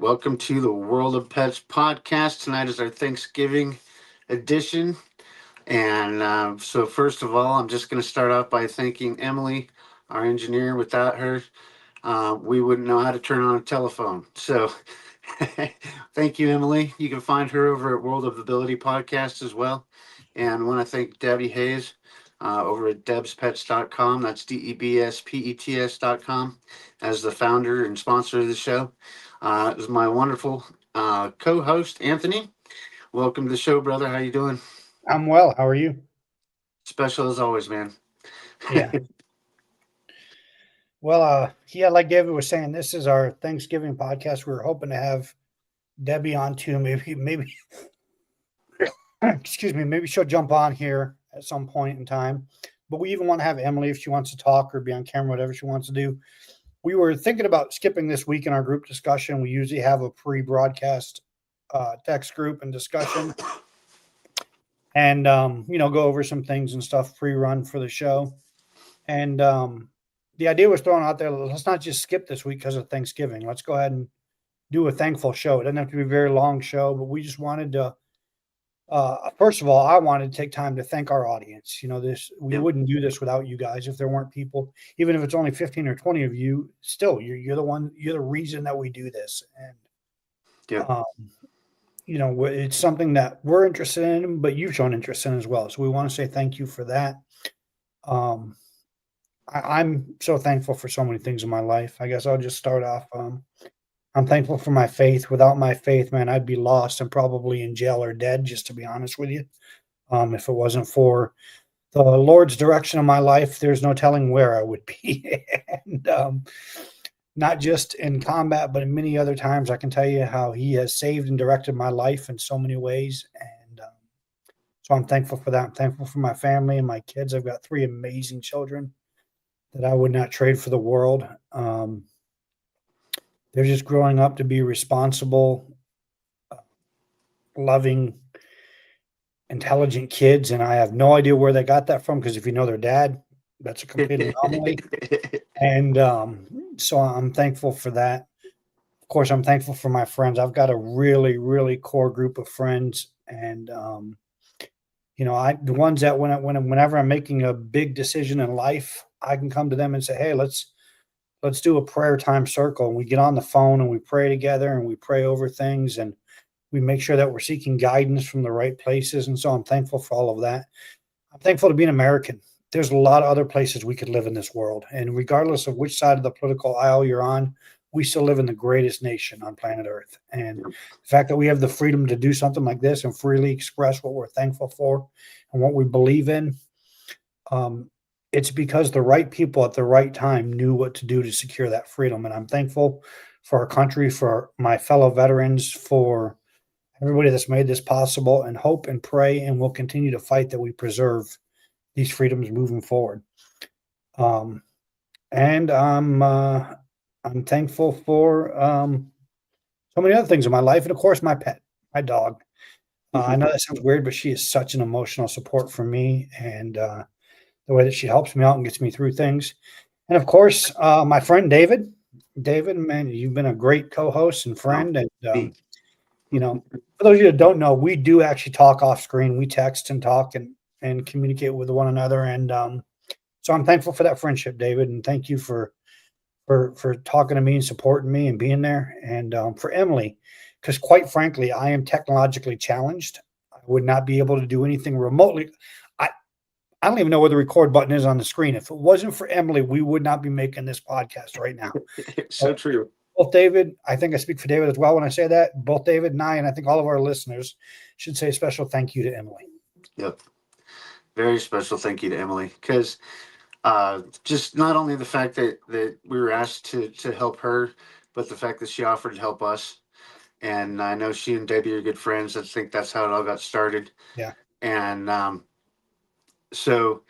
welcome to the World of Pets podcast. Tonight is our Thanksgiving edition. And first of all, I'm just going to start off by thanking Emily, our engineer. Without her, we wouldn't know how to turn on a telephone. So, thank you, Emily. You can find her over at World of Ability podcast as well. And I want to thank Debbie Hayes over at debspets.com. That's DEBSPETS.com as the founder and sponsor of the show. Is my wonderful co-host, Anthony. Welcome to the show, brother. How you doing? I'm well. How are you? Special as always, man. Yeah. Well, yeah, like David was saying, this is our Thanksgiving podcast. We were hoping to have Debbie on too. Maybe, excuse me, maybe she'll jump on here at some point in time. But we even want to have Emily if she wants to talk or be on camera, whatever she wants to do. We were thinking about skipping this week in our group discussion. We usually have a pre-broadcast text group and discussion, and go over some things and stuff pre-run for the show. And the idea was thrown out there. Let's not just skip this week because of Thanksgiving. Let's go ahead and do a thankful show. It doesn't have to be a very long show, but we just wanted to. First of all, I wanted to take time to thank our audience. We wouldn't do this without you guys if there weren't people. Even if it's only 15 or 20 of you, still you're the reason that we do this. And it's something that we're interested in, but you've shown interest in as well. So we want to say thank you for that. I'm so thankful for so many things in my life. I guess I'll just start off. I'm thankful for my faith. Without my faith, man, I'd be lost and probably in jail or dead, just to be honest with you. If it wasn't for the Lord's direction in my life, there's no telling where I would be. And not just in combat, but in many other times, I can tell you how he has saved and directed my life in so many ways. And so I'm thankful for that. I'm thankful for my family and my kids. I've got 3 amazing children that I would not trade for the world. They're just growing up to be responsible, loving, intelligent kids, and I have no idea where they got that from, because if you know their dad, that's a complete anomaly. And so I'm thankful for that. Of course, I'm thankful for my friends. I've got a really, really core group of friends, and the ones that whenever I'm making a big decision in life, I can come to them and say, "Hey, let's do a prayer time circle." And we get on the phone and we pray together and we pray over things, and we make sure that we're seeking guidance from the right places. And so I'm thankful for all of that. I'm thankful to be an American. There's a lot of other places we could live in this world. And regardless of which side of the political aisle you're on, we still live in the greatest nation on planet Earth. And the fact that we have the freedom to do something like this and freely express what we're thankful for and what we believe in, it's because the right people at the right time knew what to do to secure that freedom. And I'm thankful for our country, for my fellow veterans, for everybody that's made this possible, and hope and pray and will continue to fight that we preserve these freedoms moving forward. And I'm thankful for so many other things in my life. And of course, my pet, my dog. I know that sounds weird, but she is such an emotional support for me, and the way that she helps me out and gets me through things. And of course, my friend David. David, man, you've been a great co-host and friend. And for those of you that don't know, we do actually talk off screen. We text and talk and communicate with one another. And so I'm thankful for that friendship, David. And thank you for talking to me and supporting me and being there. And for Emily, because quite frankly, I am technologically challenged. I would not be able to do anything remotely. I don't even know where the record button is on the screen. If it wasn't for Emily, we would not be making this podcast right now. So true. Both David, I think I speak for David as well when I say that. Both David and I think all of our listeners should say a special thank you to Emily. Yep. Very special thank you to Emily, because just not only the fact that we were asked to help her, but the fact that she offered to help us. And I know she and Debbie are good friends. I think that's how it all got started. Yeah. And so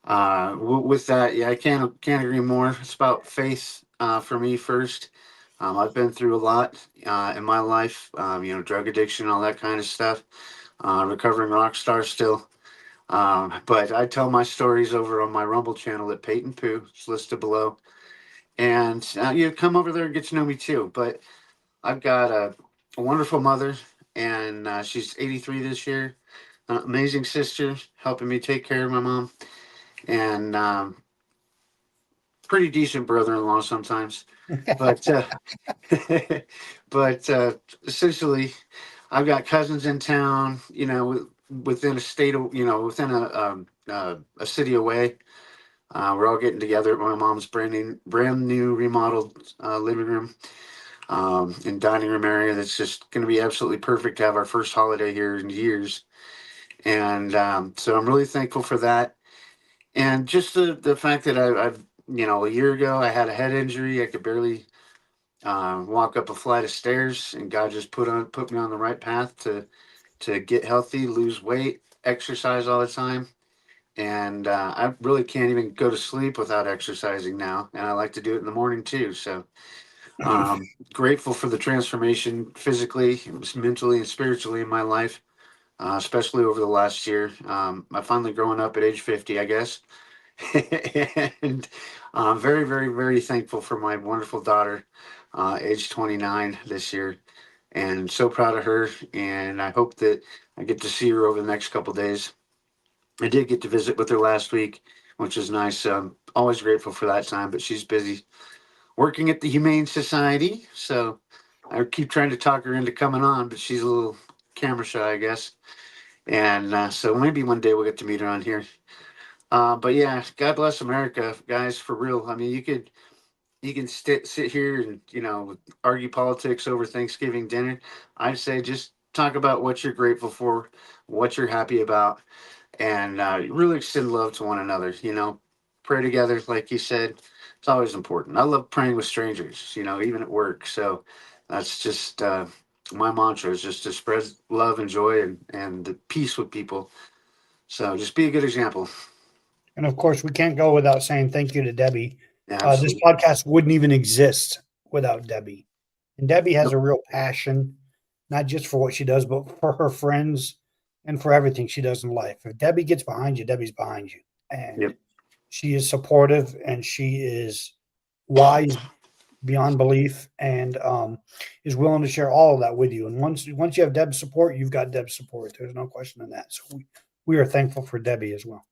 with that, yeah, I can't agree more. It's about faith for me first. I've been through a lot in my life, drug addiction, all that kind of stuff. Recovering rock star still. But I tell my stories over on my Rumble channel at Peyton Pooh. It's listed below. And come over there and get to know me too. But I've got a wonderful mother, and she's 83 this year. An amazing sister helping me take care of my mom, and pretty decent brother-in-law sometimes. But but essentially, I've got cousins in town. Within a state of within a city away. We're all getting together at my mom's brand new remodeled living room and dining room area. That's just going to be absolutely perfect to have our first holiday here in years. And so I'm really thankful for that. And just the fact that I've a year ago I had a head injury. I could barely walk up a flight of stairs, and God just put me on the right path to get healthy, lose weight, exercise all the time. And I really can't even go to sleep without exercising now, and I like to do it in the morning too. So grateful for the transformation physically, mentally, and spiritually in my life, especially over the last year. I finally growing up at age 50, I guess, and I'm very, very, very thankful for my wonderful daughter, age 29 this year, and so proud of her. And I hope that I get to see her over the next couple days. I did get to visit with her last week, which is nice. Always grateful for that time, but she's busy working at the Humane Society. So I keep trying to talk her into coming on, but she's a little camera shy, I guess. And so maybe one day we'll get to meet her on here. But yeah, God bless America, guys, for real. I mean, you can sit here and argue politics over Thanksgiving dinner. I'd say just talk about what you're grateful for, what you're happy about, and really extend love to one another. Pray together, like you said. It's always important. I love praying with strangers. Even at work. So that's just my mantra is just to spread love and joy and the peace with people. So just be a good example. And of course, we can't go without saying thank you to Debbie. Yeah, This absolutely. podcast wouldn't even exist without Debbie. And Debbie has Yep. a real passion, not just for what she does, but for her friends and for everything she does in life. If Debbie gets behind you, Debbie's behind you. And Yep. she is supportive and she is wise beyond belief and is willing to share all of that with you. And once you have Deb's support, you've got Deb's support. There's no question in that. So we are thankful for Debbie as well.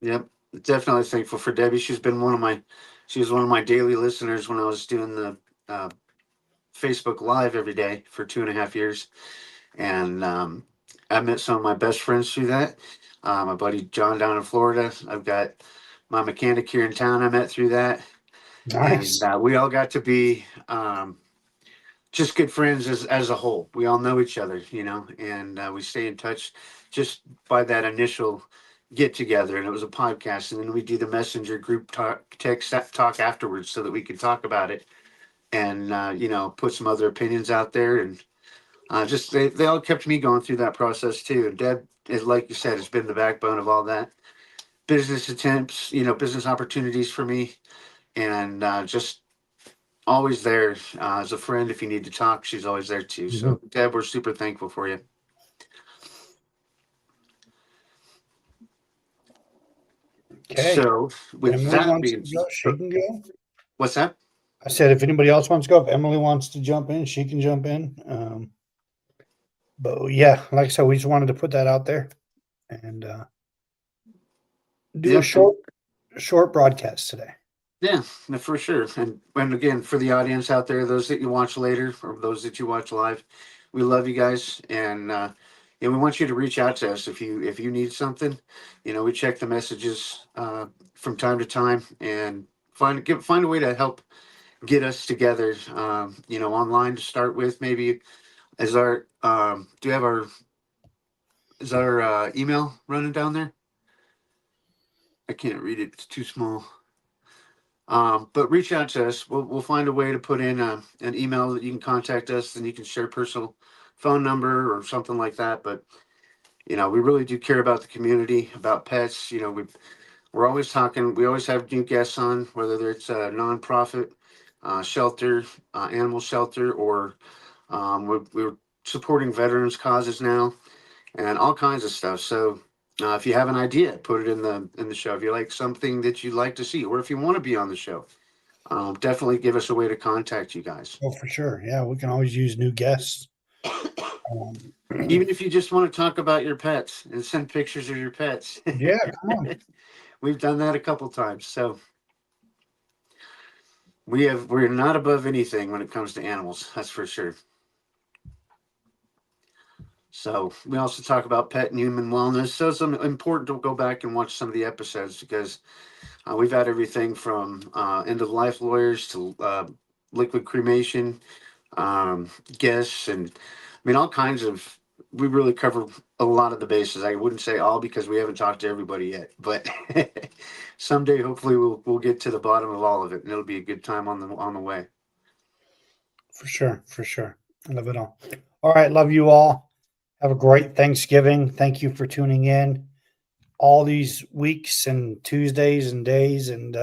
Yep. Definitely thankful for Debbie. She was one of my daily listeners when I was doing the uh, Facebook Live every day for 2.5 years. And I met some of my best friends through that. My buddy John down in Florida. I've got my mechanic here in town I met through that. And Nice. we all got to be just good friends as a whole. We all know each other, and we stay in touch just by that initial get together. And it was a podcast. And then we do the messenger group text talk afterwards so that we could talk about it and, put some other opinions out there. And just they all kept me going through that process too. And Deb, is like you said, has been the backbone of all that business attempts, business opportunities for me, and just always there as a friend. If you need to talk, she's always there too. Mhm. So Deb, we're super thankful for you. Okay. So If with Emily that wants being, to go, she can go. what's that? I said, if anybody else wants to go, if Emily wants to jump in, she can jump in. But yeah, like I said, we just wanted to put that out there and do a Yep. And short broadcast today. yeah, no, for sure. And again, for the audience out there, those that you watch later or those that you watch live, we love you guys, and we want you to reach out to us if you need something. We check the messages from time to time and find a way to help get us together. Online to start with. Maybe is our do you have our is our email running down there? I can't read it; it's too small. But reach out to us. We'll find a way to put in an email that you can contact us, and you can share personal phone number or something like that. But we really do care about the community, about pets. We're always talking. We always have new guests on, whether it's a nonprofit shelter, animal shelter, or we're supporting veterans causes now, and all kinds of stuff. So. If you have an idea, put it in the show. If you like something that you'd like to see, or if you want to be on the show, definitely give us a way to contact you guys. Oh, for sure. Yeah, we can always use new guests. Even if you just want to talk about your pets and send pictures of your pets. Yeah, come on. We've done that a couple times. So we're not above anything when it comes to animals, that's for sure. So we also talk about pet and human wellness. So it's important to go back and watch some of the episodes because we've had everything from end of life lawyers to liquid cremation, guests, and I mean all kinds of. We really cover a lot of the bases. I wouldn't say all because we haven't talked to everybody yet, but someday hopefully we'll get to the bottom of all of it, and it'll be a good time on the way. For sure. For sure. I love it all. All right. Love you all. Have a great Thanksgiving. Thank you for tuning in all these weeks and Tuesdays and days. And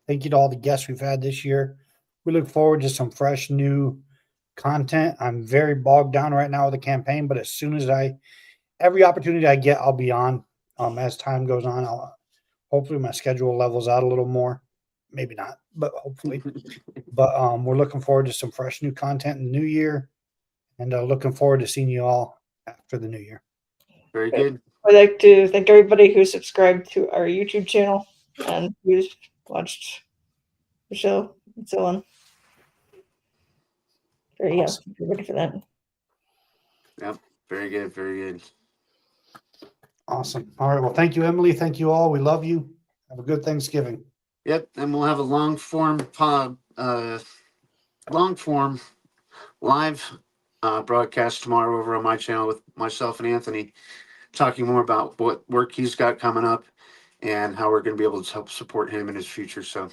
thank you to all the guests we've had this year. We look forward to some fresh new content. I'm very bogged down right now with the campaign, but as soon as every opportunity I get, I'll be on. As time goes on, I'll hopefully my schedule levels out a little more. Maybe not, but hopefully. But we're looking forward to some fresh new content in the new year, and looking forward to seeing you all after the new year. Very good. I'd like to thank everybody who subscribed to our YouTube channel and who's watched the show and so on. Awesome. You're ready for that. Yep. Very good. Very good. Awesome. All right. Well, thank you, Emily. Thank you all. We love you. Have a good Thanksgiving. Yep. And we'll have a long form live broadcast tomorrow over on my channel with myself and Anthony, talking more about what work he's got coming up and how we're going to be able to help support him in his future. So,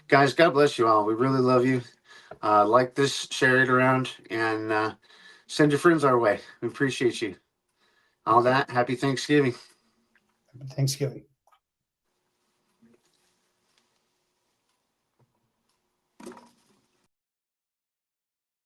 guys, God bless you all. We really love you. Like this, share it around, and send your friends our way. We appreciate you. All that. Happy Thanksgiving. Happy Thanksgiving.